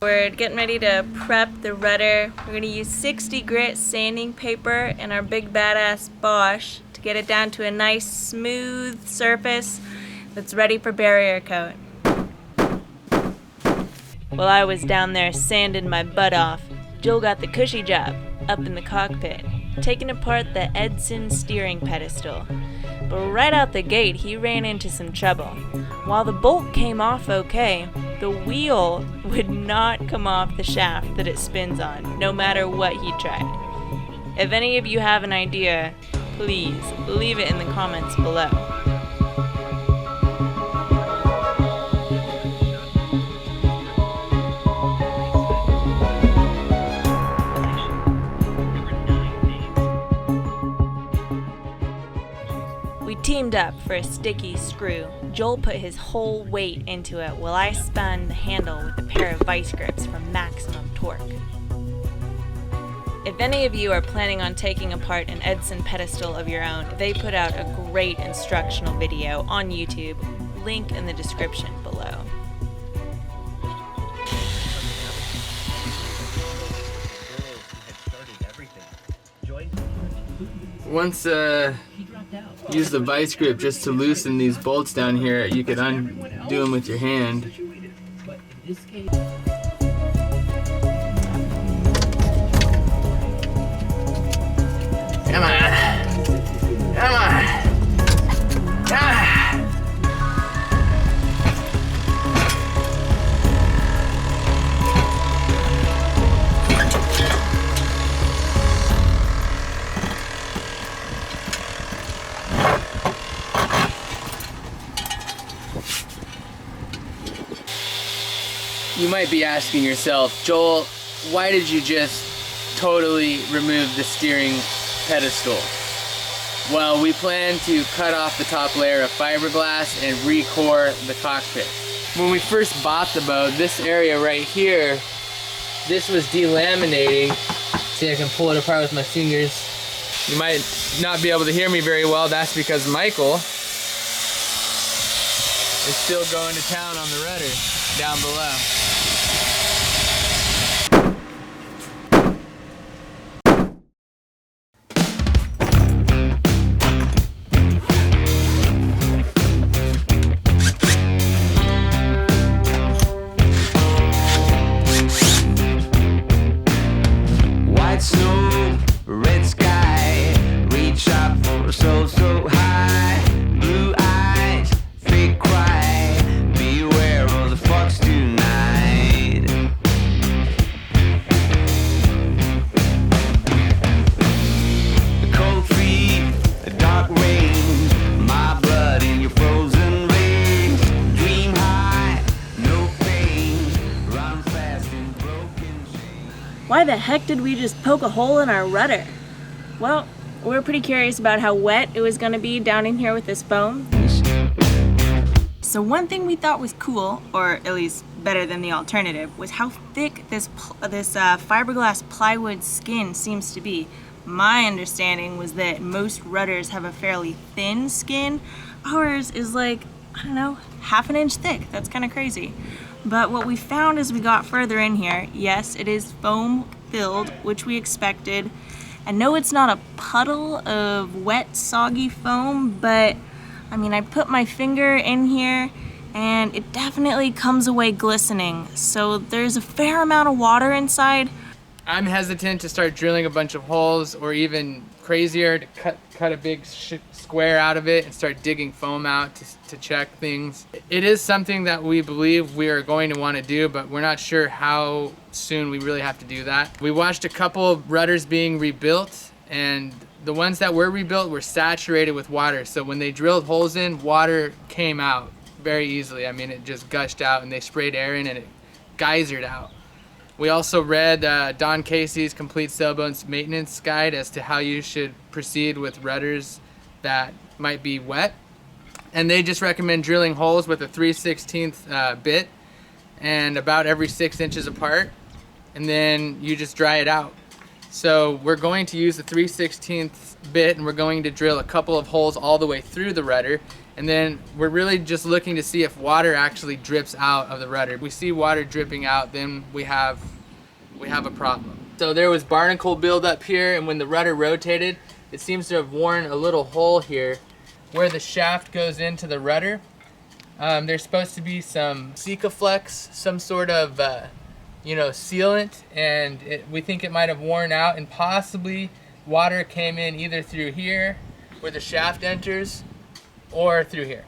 We're getting ready to prep the rudder. We're going to use 60 grit sanding paper and our big badass Bosch to get it down to a nice smooth surface that's ready for barrier coat. While I was down there sanding my butt off, Joel got the cushy job up in the cockpit, taking apart the Edson steering pedestal. But right out the gate, he ran into some trouble. While the bolt came off okay, the wheel would not come off the shaft that it spins on, no matter what he tried. If any of you have an idea, please leave it in the comments below. We teamed up for a sticky screw. Joel put his whole weight into it while I spun the handle with a pair of vice grips for maximum torque. If any of you are planning on taking apart an Edson pedestal of your own, they put out a great instructional video on YouTube, link in the description below. Once use the vice grip just to loosen these bolts down here. You could undo them with your hand. Come on! Come on! Ah! You might be asking yourself, Joel, why did you just totally remove the steering pedestal? Well, we plan to cut off the top layer of fiberglass and re-core the cockpit. When we first bought the boat, this area right here, this was delaminating. See, I can pull it apart with my fingers. You might not be able to hear me very well. That's because Michael is still going to town on the rudder down below. Snow, red sky, reach up for so high, blue eyes, fake cry, beware of the fox tonight. The cold feet, the dark rain, my blood in your frozen veins, dream high, no pain, run fast in broken chains. Why the heck did we just poke a hole in our rudder? Well, we were pretty curious about how wet it was going to be down in here with this foam. So one thing we thought was cool, or at least better than the alternative, was how thick this fiberglass plywood skin seems to be. My understanding was that most rudders have a fairly thin skin. Ours is like, I don't know, half an inch thick. That's kind of crazy. But what we found as we got further in here, yes, it is foam filled, which we expected. I know it's not a puddle of wet, soggy foam, but I mean, I put my finger in here and it definitely comes away glistening. So there's a fair amount of water inside. I'm hesitant to start drilling a bunch of holes, or even crazier, to cut a big square out of it and start digging foam out to check things. It is something that we believe we are going to want to do, but we're not sure how soon we really have to do that. We watched a couple of rudders being rebuilt, and the ones that were rebuilt were saturated with water. So when they drilled holes in, water came out very easily. I mean, it just gushed out, and they sprayed air in and it geysered out. We also read Don Casey's Complete Sailboats Maintenance Guide as to how you should proceed with rudders that might be wet. And they just recommend drilling holes with a 3/16 bit and about every 6 inches apart. And then you just dry it out. So we're going to use the 3/16 bit, and we're going to drill a couple of holes all the way through the rudder. And then we're really just looking to see if water actually drips out of the rudder. If we see water dripping out, then we have a problem. So there was barnacle buildup here, and when the rudder rotated, it seems to have worn a little hole here where the shaft goes into the rudder. There's supposed to be some Sikaflex, some sort of sealant, and we think it might have worn out, and possibly water came in either through here where the shaft enters or through here.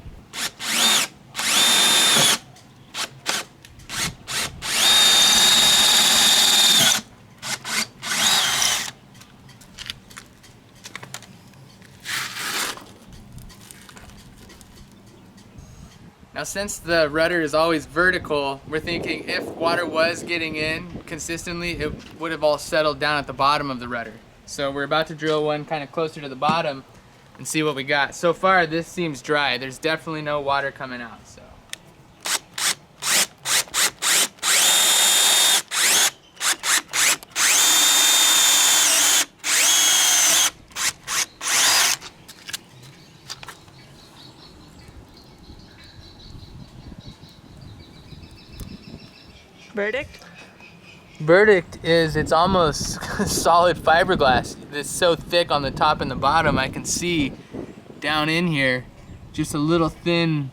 Now, since the rudder is always vertical, we're thinking if water was getting in consistently, it would have all settled down at the bottom of the rudder. So we're about to drill one kind of closer to the bottom and see what we got. So far, this seems dry. There's definitely no water coming out. So. Verdict? Verdict is it's almost solid fiberglass. It's so thick on the top and the bottom, I can see down in here just a little thin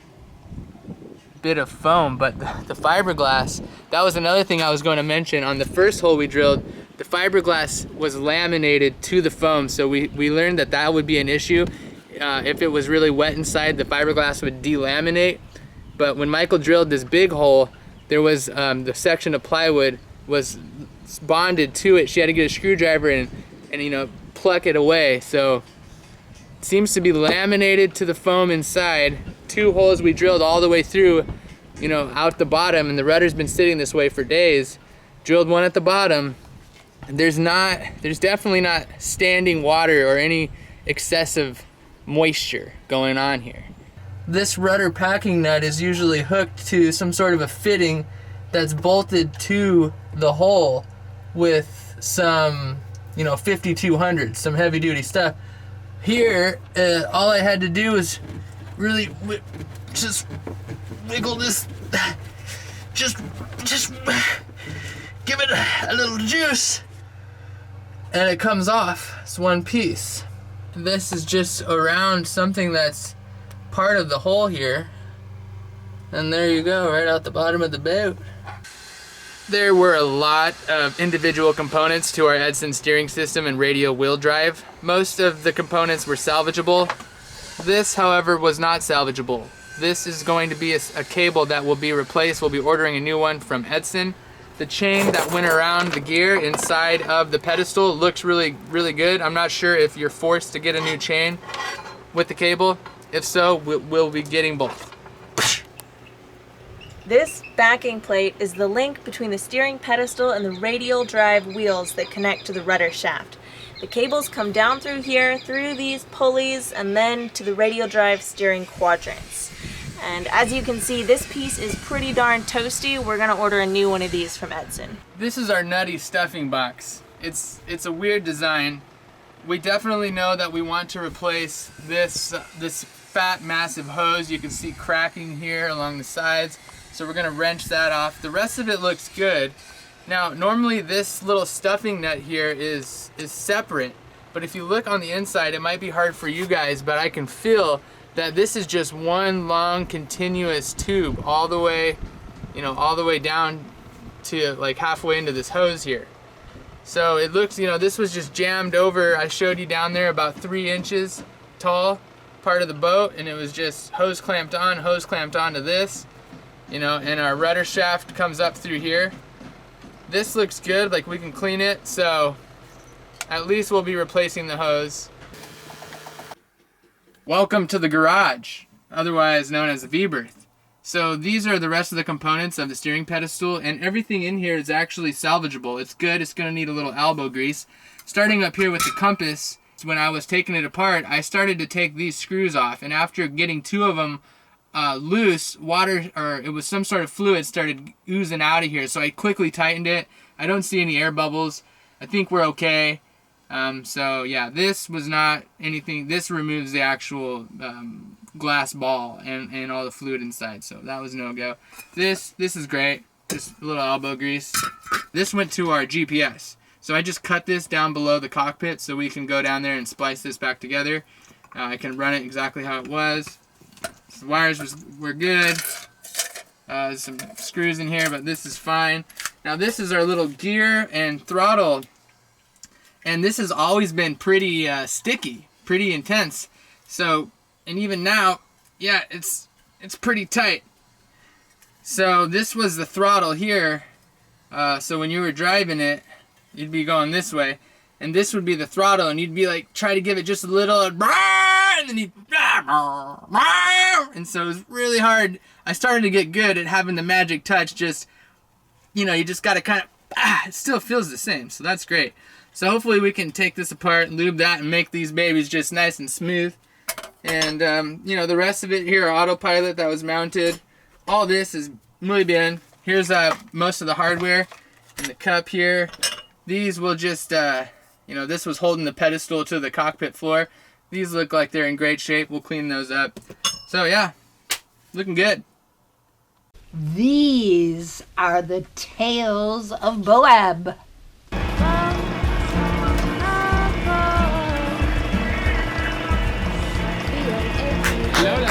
bit of foam, but the fiberglass, that was another thing I was going to mention. On the first hole we drilled, the fiberglass was laminated to the foam, so we learned that would be an issue. If it was really wet inside, the fiberglass would delaminate. But when Michael drilled this big hole, there was the section of plywood was bonded to it. She had to get a screwdriver and pluck it away. So it seems to be laminated to the foam inside. 2 holes we drilled all the way through, out the bottom, and the rudder's been sitting this way for days. Drilled one at the bottom. There's definitely not standing water or any excessive moisture going on here. This rudder packing nut is usually hooked to some sort of a fitting that's bolted to the hole with some, 5200, some heavy duty stuff. Here, all I had to do was really just wiggle this, just give it a little juice, and it comes off. It's one piece. This is just around something that's part of the hole here, and there you go, right out the bottom of the boat. There were a lot of individual components to our Edson steering system and radial wheel drive. Most of the components were salvageable. This, however, was not salvageable. This is going to be a cable that will be replaced. We'll be ordering a new one from Edson. The chain that went around the gear inside of the pedestal looks really, really good. I'm not sure if you're forced to get a new chain with the cable. If so, we'll be getting both. This backing plate is the link between the steering pedestal and the radial drive wheels that connect to the rudder shaft. The cables come down through here, through these pulleys, and then to the radial drive steering quadrants. And as you can see, this piece is pretty darn toasty. We're gonna order a new one of these from Edson. This is our nutty stuffing box. It's a weird design. We definitely know that we want to replace this fat, massive hose. You can see cracking here along the sides. So we're gonna wrench that off. The rest of it looks good. Now, normally this little stuffing nut here is separate, but if you look on the inside, it might be hard for you guys, but I can feel that this is just one long continuous tube all the way down to like halfway into this hose here. So it looks, this was just jammed over. I showed you down there about 3 inches tall part of the boat, and it was just hose clamped onto this, and our rudder shaft comes up through here. This looks good, like we can clean it, so at least we'll be replacing the hose. Welcome to the garage, otherwise known as the V-berth. So these are the rest of the components of the steering pedestal, and everything in here is actually salvageable. It's good. It's going to need a little elbow grease. Starting up here with the compass, when I was taking it apart, I started to take these screws off, and after getting 2 of them loose, water, or it was some sort of fluid, started oozing out of here. So I quickly tightened it. I don't see any air bubbles. I think we're okay. So yeah, this was not anything. This removes the actual glass ball and all the fluid inside, so that was no go. This is great, just a little elbow grease. This went to our GPS, so I just cut this down below the cockpit so we can go down there and splice this back together. I can run it exactly how it was. The wires were good. There's some screws in here, but this is fine. Now this is our little gear and throttle, and this has always been pretty sticky, pretty intense. So, and even now, yeah, it's pretty tight. So this was the throttle here. So when you were driving it, you'd be going this way, and this would be the throttle, and you'd be like, try to give it just a little, and then you'd, and so it was really hard. I started to get good at having the magic touch. Just, you know, you just got to kind of, it still feels the same, so that's great. So hopefully we can take this apart, lube that, and make these babies just nice and smooth. And, you know, the rest of it here, autopilot that was mounted, all this is muy bien. Here's most of the hardware in the cup here. These will just, you know, this was holding the pedestal to the cockpit floor. These look like they're in great shape. We'll clean those up. So, yeah, looking good. These are the tales of Boab. Lola.